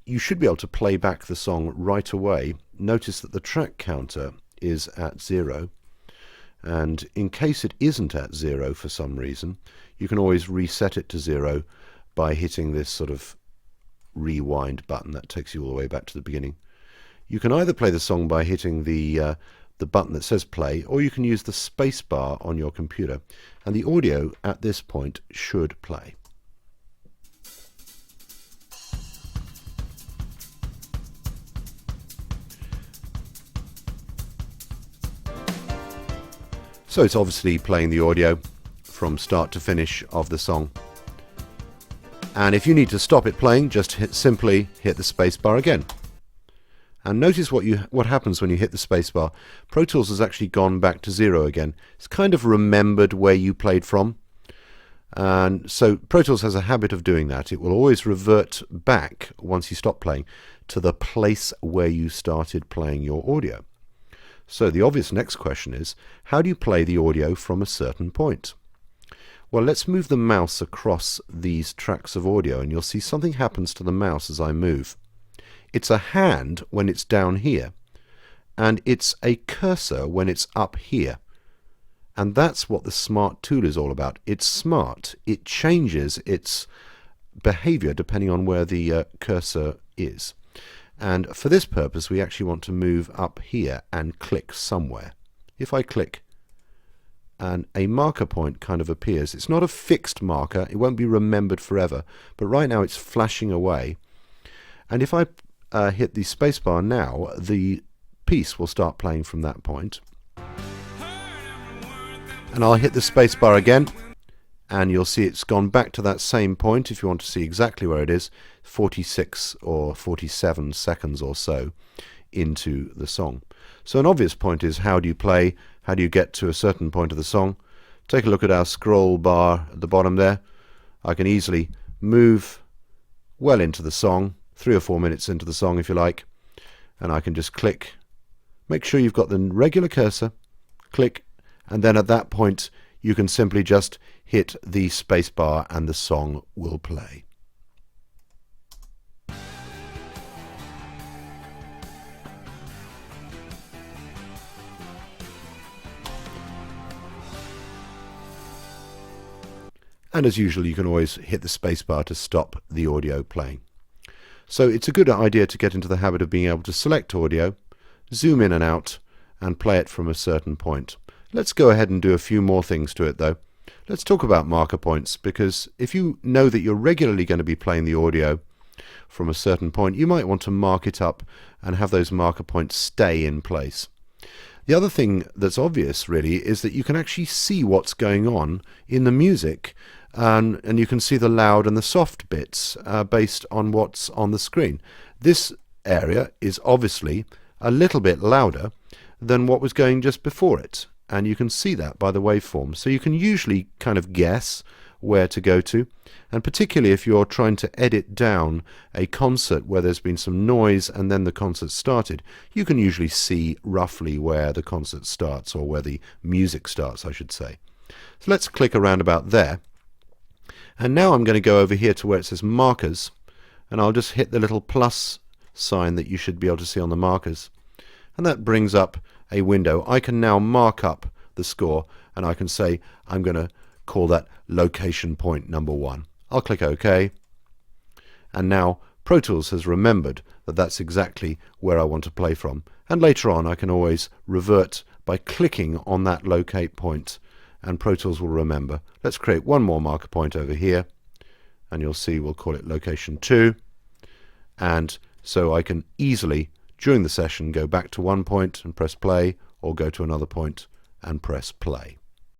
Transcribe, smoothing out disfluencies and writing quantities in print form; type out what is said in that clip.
you should be able to play back the song right away. Notice that the track counter is at 0, and in case it isn't at 0 for some reason, you can always reset it to 0 by hitting this sort of rewind button that takes you all the way back to the beginning. You can either play the song by hitting the button that says play, or you can use the space bar on your computer, and the audio at this point should play. So it's obviously playing the audio from start to finish of the song. And if you need to stop it playing, just simply hit the space bar again. And notice what happens when you hit the space bar. Pro Tools has actually gone back to 0 again. It's kind of remembered where you played from. And so Pro Tools has a habit of doing that. It will always revert back, once you stop playing, to the place where you started playing your audio. So the obvious next question is, how do you play the audio from a certain point? Well, let's move the mouse across these tracks of audio, and you'll see something happens to the mouse as I move. It's a hand when it's down here, and it's a cursor when it's up here. And that's what the Smart tool is all about. It's smart. It changes its behavior depending on where the cursor is. And for this purpose, we actually want to move up here and click somewhere. If I click, and a marker point kind of appears. It's not a fixed marker. It won't be remembered forever. But right now it's flashing away. And if I hit the spacebar now, the piece will start playing from that point. And I'll hit the spacebar again, and you'll see it's gone back to that same point. If you want to see exactly where it is, 46 or 47 seconds or so into the song. So an obvious point is, how do you play? How do you get to a certain point of the song? Take a look at our scroll bar at the bottom there. I can easily move well into the song, 3 or 4 minutes into the song if you like, and I can just click. Make sure you've got the regular cursor, click, and then at that point you can simply just hit the space bar and the song will play. And as usual, you can always hit the space bar to stop the audio playing. So it's a good idea to get into the habit of being able to select audio, zoom in and out, and play it from a certain point. Let's go ahead and do a few more things to it though. Let's talk about marker points, because if you know that you're regularly going to be playing the audio from a certain point, you might want to mark it up and have those marker points stay in place. The other thing that's obvious really is that you can actually see what's going on in the music, and you can see the loud and the soft bits based on what's on the screen. This area is obviously a little bit louder than what was going just before it, and you can see that by the waveform. So you can usually kind of guess where to go to, and particularly if you're trying to edit down a concert where there's been some noise and then the concert started, you can usually see roughly where the concert starts, or where the music starts I should say. So let's click around about there, and now I'm going to go over here to where it says markers, and I'll just hit the little plus sign that you should be able to see on the markers, and that brings up a window. I can now mark up the score, and I can say I'm going to call that location point number 1. I'll click OK, and now Pro Tools has remembered that that's exactly where I want to play from, and later on I can always revert by clicking on that locate point, and Pro Tools will remember. Let's create one more marker point over here, and you'll see we'll call it location 2, and so I can easily during the session go back to one point and press play, or go to another point and press play.